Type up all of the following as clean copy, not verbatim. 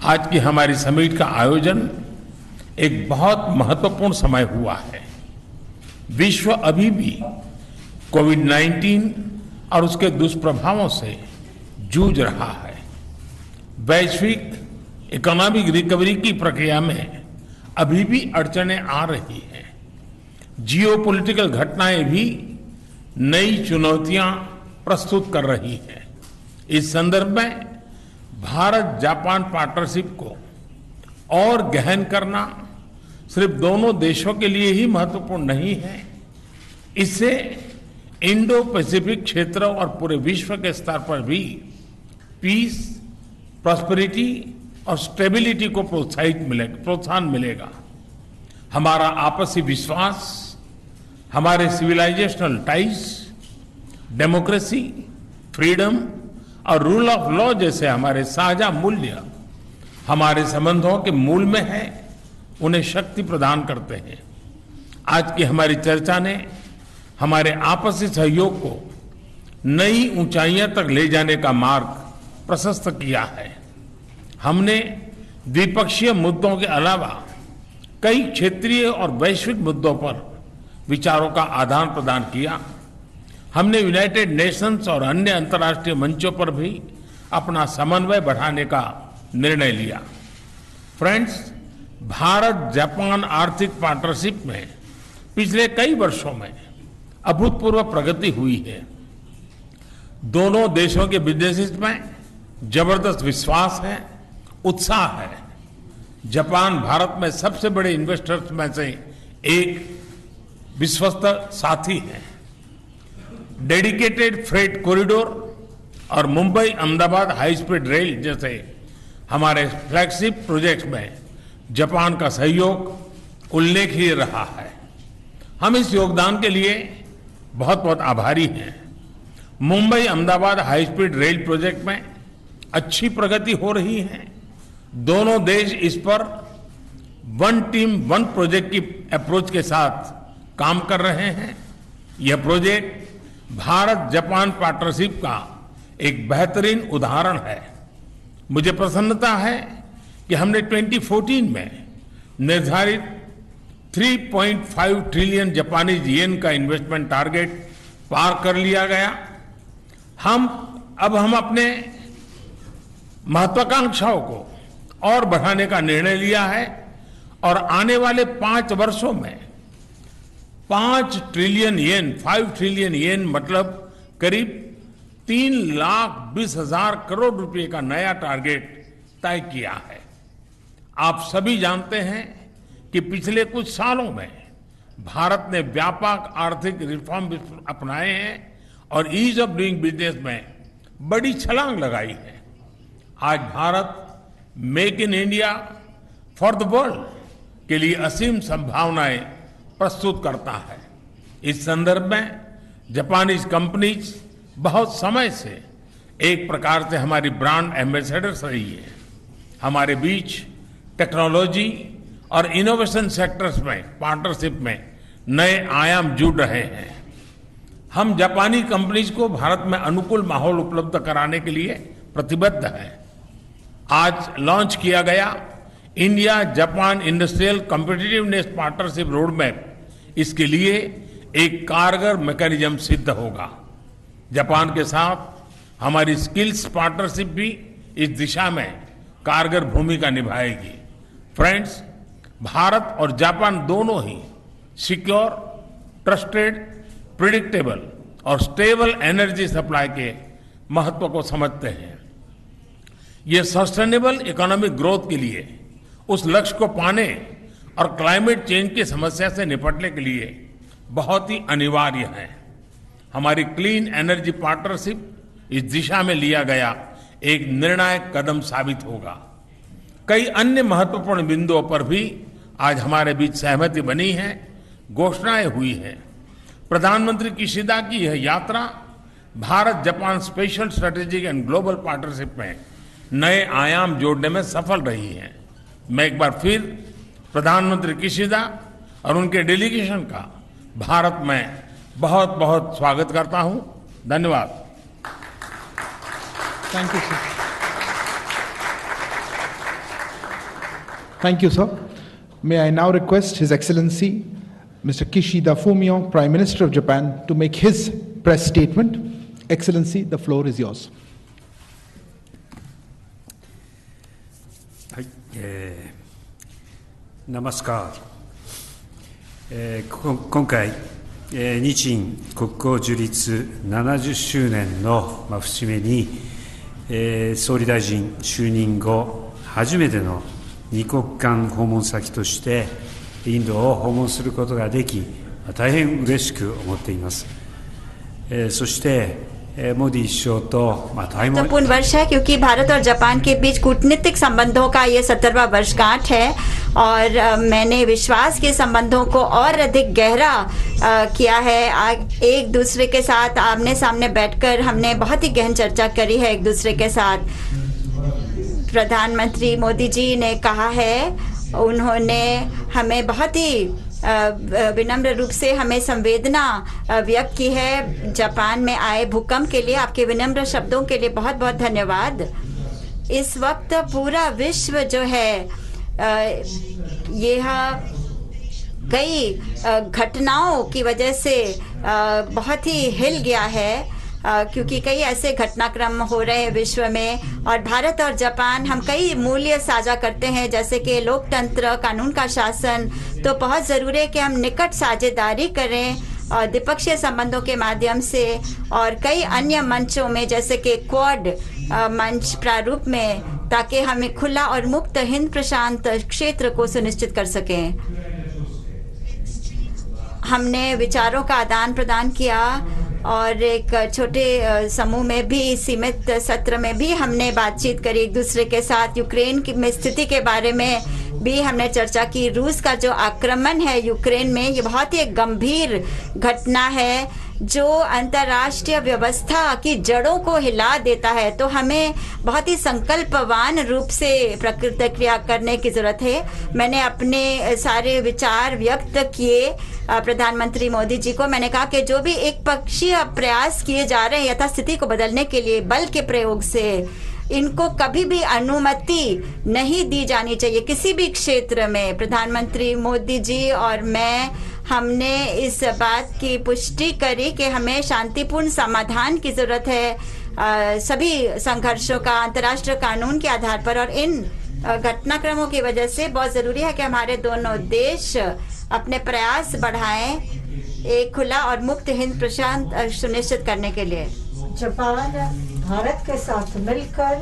आज की हमारी समिट का आयोजन एक बहुत महत्वपूर्ण समय हुआ है। विश्व अभी भी कोविड-19 और उसके दुष्प्रभावों से जूझ रहा है। वैश्विक इकोनॉमिक रिकवरी की प्रक्रिया में अभी भी अड़चनें आ रही हैं। जियोपॉलिटिकल घटनाएं भी नई चुनौतियां प्रस्तुत कर रही हैं। इस संदर्भ में भारत जापान पार्टनरशिप को और गहन करना सिर्फ दोनों देशों के लिए ही महत्वपूर्ण नहीं है, इससे इंडो पैसिफिक क्षेत्र और पूरे विश्व के स्तर पर भी पीस, प्रॉस्पेरिटी और स्टेबिलिटी को प्रोत्साहन मिलेगा। हमारा आपसी विश्वास, हमारे सिविलाइजेशनल टाइज, डेमोक्रेसी, फ्रीडम और रूल ऑफ लॉ जैसे हमारे साझा मूल्य हमारे संबंधों के मूल में है, उन्हें शक्ति प्रदान करते हैं। आज की हमारी चर्चा ने हमारे आपसी सहयोग को नई ऊंचाइयों तक ले जाने का मार्ग प्रशस्त किया है। हमने द्विपक्षीय मुद्दों के अलावा कई क्षेत्रीय और वैश्विक मुद्दों पर विचारों का आदान प्रदान किया। हमने यूनाइटेड नेशंस और अन्य अंतर्राष्ट्रीय मंचों पर भी अपना समन्वय बढ़ाने का निर्णय लिया। फ्रेंड्स, भारत जापान आर्थिक पार्टनरशिप में पिछले कई वर्षों में अभूतपूर्व प्रगति हुई है। दोनों देशों के बिजनेसेस में जबरदस्त विश्वास है, उत्साह है। जापान भारत में सबसे बड़े इन्वेस्टर्स में से एक विश्वस्त साथी है। डेडिकेटेड फ्रेट कॉरिडोर और Mumbai Ahmedabad high speed rail जैसे हमारे फ्लैगशिप प्रोजेक्ट्स में जापान का सहयोग उल्लेखनीय रहा है। हम इस योगदान के लिए बहुत बहुत आभारी हैं। Mumbai Ahmedabad high speed rail project में अच्छी प्रगति हो रही है। दोनों देश इस पर वन टीम वन प्रोजेक्ट की अप्रोच के साथ काम कर रहे हैं। यह प्रोजेक्ट भारत जापान पार्टनरशिप का एक बेहतरीन उदाहरण है। मुझे प्रसन्नता है कि हमने 2014 में निर्धारित 3.5 ट्रिलियन जापानीज येन का इन्वेस्टमेंट टारगेट पार कर लिया गया। हम अपने महत्वाकांक्षाओं को और बढ़ाने का निर्णय लिया है और आने वाले 5 वर्षों में 5 ट्रिलियन येन, 5 ट्रिलियन येन मतलब करीब 3,20,000 करोड़ रुपए का नया टारगेट तय किया है। आप सभी जानते हैं कि पिछले कुछ सालों में भारत ने व्यापक आर्थिक रिफॉर्म अपनाए हैं और ईज ऑफ डूइंग बिजनेस में बड़ी छलांग लगाई है। आज Bharat make in India for the world के लिए असीम संभावनाएं प्रस्तुत करता है। इस संदर्भ में जापानीज कंपनीज बहुत समय से एक प्रकार से हमारी ब्रांड एम्बेसडर्स रही है। हमारे बीच टेक्नोलॉजी और इनोवेशन सेक्टर्स में पार्टनरशिप में नए आयाम जुड़ रहे हैं। हम जापानी कंपनीज को भारत में अनुकूल माहौल उपलब्ध कराने के लिए प्रतिबद्ध हैं। आज लॉन्च किया गया India Japan industrial competitiveness partnership road map इसके लिए एक कारगर मैकेनिज्म सिद्ध होगा। जापान के साथ हमारी स्किल्स पार्टनरशिप भी इस दिशा में कारगर भूमिका निभाएगी। फ्रेंड्स, भारत और जापान दोनों ही सिक्योर, ट्रस्टेड, प्रिडिक्टेबल और स्टेबल एनर्जी सप्लाई के महत्व को समझते हैं। ये सस्टेनेबल इकोनॉमिक ग्रोथ के लिए, उस लक्ष्य को पाने और क्लाइमेट चेंज की समस्या से निपटने के लिए बहुत ही अनिवार्य है। हमारी क्लीन एनर्जी पार्टनरशिप इस दिशा में लिया गया एक निर्णायक कदम साबित होगा। कई अन्य महत्वपूर्ण बिंदुओं पर भी आज हमारे बीच सहमति बनी है, घोषणाएं हुई हैं। प्रधानमंत्री किशिदा की यह यात्रा Bharat Japan special strategic and global partnership में नए आयाम जोड़ने में सफल रही है। मैं एक बार फिर प्रधानमंत्री किशिदा और उनके डेलीगेशन का भारत में बहुत बहुत स्वागत करता हूं। धन्यवाद। Thank you sir. Thank you, sir. May I now request His Excellency Mr. Kishida Fumio, Prime Minister of Japan, to make his press statement. Excellency, the floor is yours. はい、ナマスカー、今回、日印国交樹立70周年の節目に、総理大臣就任後初めての二国間訪問先としてインドを訪問することができ、大変嬉しく思っています。そしてमोदी首相とमहत्वपूर्ण वर्ष है क्योंकि भारत और जापान के बीच कूटनीतिक संबंधों का ये 70वां वर्षगांठ है और मैंने विश्वास के संबंधों को और अधिक गहरा किया है। एक दूसरे के साथ आमने सामने बैठकर हमने बहुत ही गहन चर्चा करी है एक दूसरे के साथ। प्रधानमंत्री मोदी जी ने कहा है, उन्होंने हमें बहुत ही विनम्र रूप से हमें संवेदना व्यक्त की है जापान में आए भूकंप के लिए। आपके विनम्र शब्दों के लिए बहुत बहुत धन्यवाद। इस वक्त पूरा विश्व जो है यह कई घटनाओं की वजह से बहुत ही हिल गया है क्योंकि कई ऐसे घटनाक्रम हो रहे हैं विश्व में और भारत और जापान हम कई मूल्य साझा करते हैं जैसे कि लोकतंत्र, कानून का शासन। तो बहुत ज़रूरी है कि हम निकट साझेदारी करें और द्विपक्षीय संबंधों के माध्यम से और कई अन्य मंचों में जैसे कि क्वाड मंच प्रारूप में, ताकि हम एक खुला और मुक्त हिंद प्रशांत क्षेत्र को सुनिश्चित कर सकें। हमने विचारों का आदान प्रदान किया और एक छोटे समूह में भी, सीमित सत्र में भी हमने बातचीत करी एक दूसरे के साथ। यूक्रेन की स्थिति के बारे में भी हमने चर्चा की। रूस का जो आक्रमण है यूक्रेन में, ये बहुत ही एक गंभीर घटना है जो अंतर्राष्ट्रीय व्यवस्था की जड़ों को हिला देता है। तो हमें बहुत ही संकल्पवान रूप से प्रतिक्रिया करने की जरूरत है। मैंने अपने सारे विचार व्यक्त किए प्रधानमंत्री मोदी जी को। मैंने कहा कि जो भी एक पक्षीय प्रयास किए जा रहे हैं यथास्थिति को बदलने के लिए बल के प्रयोग से, इनको कभी भी अनुमति नहीं दी जानी चाहिए किसी भी क्षेत्र में। प्रधानमंत्री मोदी जी और मैं, हमने इस बात की पुष्टि करी कि हमें शांतिपूर्ण समाधान की जरूरत है सभी संघर्षों का अंतर्राष्ट्रीय कानून के आधार पर। और इन घटनाक्रमों की वजह से बहुत ज़रूरी है कि हमारे दोनों देश अपने प्रयास बढ़ाएं एक खुला और मुक्त हिंद प्रशांत सुनिश्चित करने के लिए। जापान भारत के साथ मिलकर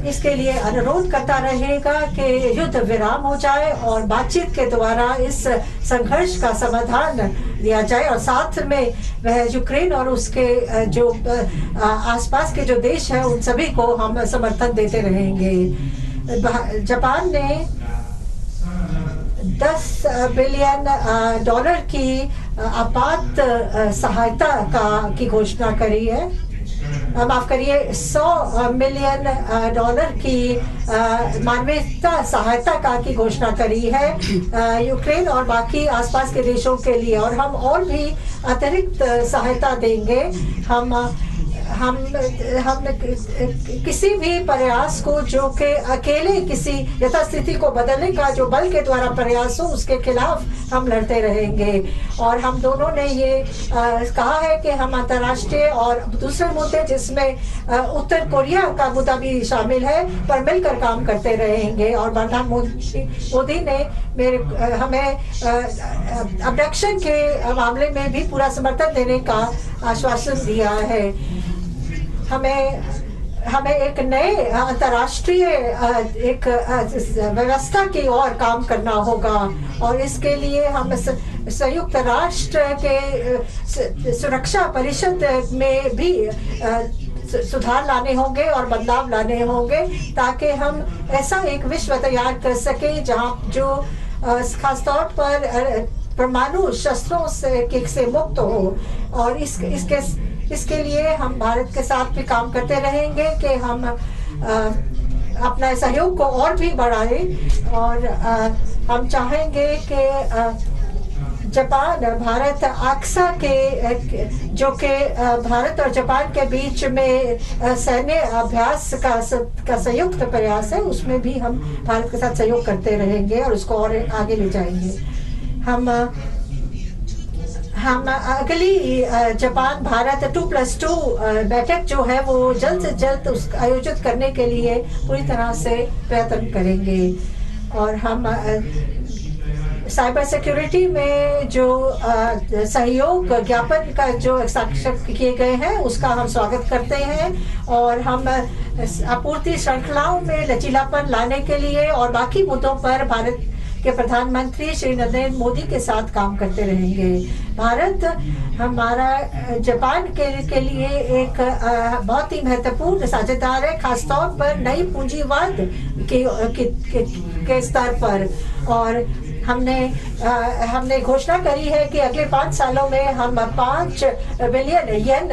इसके लिए अनुरोध करता रहेगा कि युद्ध विराम हो जाए और बातचीत के द्वारा इस संघर्ष का समाधान दिया जाए। और साथ में वह यूक्रेन और उसके जो आसपास के जो देश हैं उन सभी को हम समर्थन देते रहेंगे। जापान ने $10 बिलियन की आपात सहायता की घोषणा करी है। माफ करिए, $100 मिलियन की मानवीयता सहायता की घोषणा करी है यूक्रेन और बाकी आसपास के देशों के लिए। और हम और भी अतिरिक्त सहायता देंगे। हम किसी भी प्रयास को जो कि अकेले किसी यथास्थिति को बदलने का जो बल के द्वारा प्रयास हो, उसके खिलाफ हम लड़ते रहेंगे। और हम दोनों ने ये कहा है कि हम अंतर्राष्ट्रीय और दूसरे मुद्दे जिसमें उत्तर कोरिया का मुद्दा भी शामिल है पर मिलकर काम करते रहेंगे। और प्रधानमंत्री मोदी ने हमें अबडक्शन के मामले में भी पूरा समर्थन देने का आश्वासन दिया है। हमें एक नए अंतर्राष्ट्रीय एक व्यवस्था की ओर काम करना होगा और इसके लिए हम संयुक्त राष्ट्र के सुरक्षा परिषद में भी सुधार लाने होंगे और बदलाव लाने होंगे ताकि हम ऐसा एक विश्व तैयार कर सके जहां जो खासतौर पर परमाणु शस्त्रों से मुक्त हो। और इसके लिए हम भारत के साथ भी काम करते रहेंगे कि हम अपना सहयोग को और भी बढ़ाएं। और हम चाहेंगे कि जापान भारत आक्सा के जो कि भारत और जापान के बीच में सैन्य अभ्यास का संयुक्त प्रयास है, उसमें भी हम भारत के साथ सहयोग करते रहेंगे और उसको और आगे ले जाएंगे। हम अगली जापान भारत 2+2 बैठक जो है वो जल्द से जल्द आयोजित करने के लिए पूरी तरह से प्रयत्न करेंगे। और हम साइबर सिक्योरिटी में जो सहयोग ज्ञापन का जो हस्ताक्षर किए गए हैं उसका हम स्वागत करते हैं और हम आपूर्ति श्रृंखलाओं में लचीलापन लाने के लिए और बाकी मुद्दों पर भारत के प्रधानमंत्री श्री नरेंद्र मोदी के साथ काम करते रहेंगे। भारत हमारा जापान के लिए एक बहुत ही महत्वपूर्ण साझेदार है, खासतौर पर नई पूंजीवाद के स्तर पर। और हमने घोषणा करी है कि अगले 5 सालों में हम 5 बिलियन येन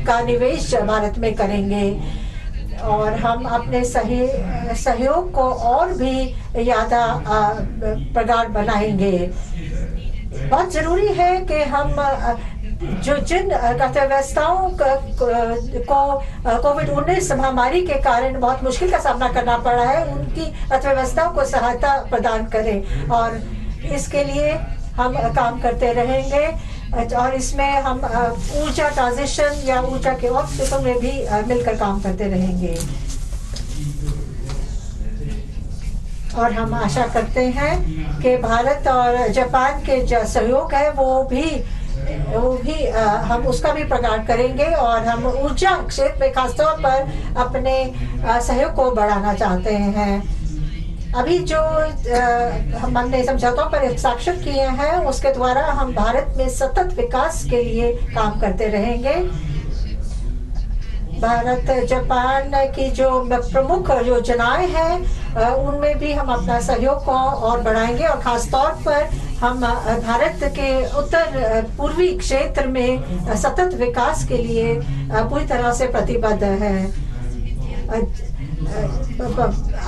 का निवेश भारत में करेंगे और हम अपने सहयोग को और भी ज़्यादा प्रगाढ़ बनाएंगे। बहुत ज़रूरी है कि हम जिन अर्थव्यवस्थाओं को कोविड-19 महामारी के कारण बहुत मुश्किल का सामना करना पड़ा है, उनकी अर्थव्यवस्थाओं को सहायता प्रदान करें और इसके लिए हम काम करते रहेंगे। और इसमें हम ऊर्जा ट्रांजिशन या ऊर्जा के और क्षेत्रों में भी मिलकर काम करते रहेंगे। और हम आशा करते हैं कि भारत और जापान के जो सहयोग है वो भी हम उसका भी प्रगाढ़ करेंगे और हम ऊर्जा क्षेत्र में खासतौर पर अपने सहयोग को बढ़ाना चाहते हैं। अभी जो हमने समझौतों पर हस्ताक्षर किए हैं उसके द्वारा हम भारत में सतत विकास के लिए काम करते रहेंगे। भारत जापान की जो प्रमुख योजनाएं हैं उनमें भी हम अपना सहयोग को और बढ़ाएंगे और खासतौर पर हम भारत के उत्तर पूर्वी क्षेत्र में सतत विकास के लिए पूरी तरह से प्रतिबद्ध हैं।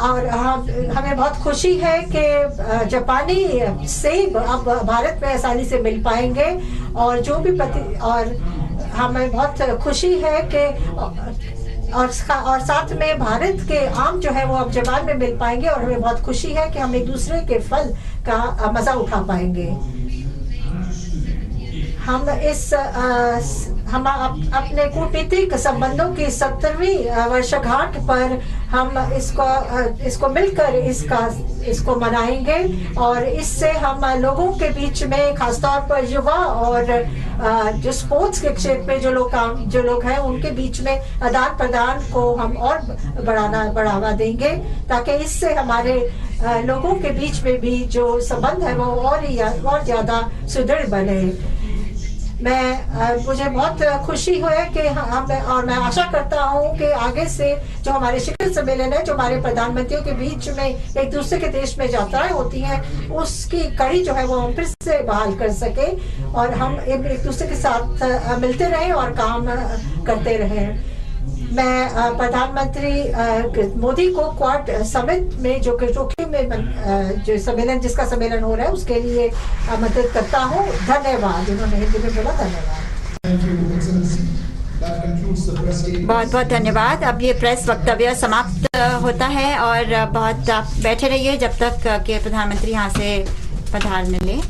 और हमें बहुत खुशी है कि जापानी सेब अब भारत में आसानी से मिल पाएंगे और जो भी और हमें बहुत खुशी है कि और साथ में भारत के आम जो है वो अब जापान में मिल पाएंगे और हमें बहुत खुशी है कि हम एक दूसरे के फल का मजा उठा पाएंगे। हम अपने कूटनीतिक संबंधों की 70वीं वर्षगांठ पर हम इसको मिलकर इसको मनाएंगे और इससे हम लोगों के बीच में खासतौर पर युवा और जो स्पोर्ट्स के क्षेत्र में जो लोग हैं उनके बीच में आदान प्रदान को हम और बढ़ावा देंगे ताकि इससे हमारे लोगों के बीच में भी जो संबंध है वो और ज्यादा सुदृढ़ बने। मुझे बहुत खुशी है कि और मैं आशा करता हूँ कि आगे से जो हमारे शिखर सम्मेलन है, जो हमारे प्रधानमंत्रियों के बीच में एक दूसरे के देश में यात्राएं होती हैं, उसकी कड़ी जो है वो हम फिर से बहाल कर सके और हम एक दूसरे के साथ मिलते रहें और काम करते रहें। मैं प्रधानमंत्री मोदी को क्वाड समिट में जो टोक्यो में जो सम्मेलन जिसका सम्मेलन हो रहा है उसके लिए आमंत्रित करता हूँ। धन्यवाद। इन्होंने हिंदी में बोला। धन्यवाद। बहुत बहुत धन्यवाद। अब ये प्रेस वक्तव्य समाप्त होता है और बहुत आप बैठे रहिए जब तक कि प्रधानमंत्री यहाँ से पधार न ले।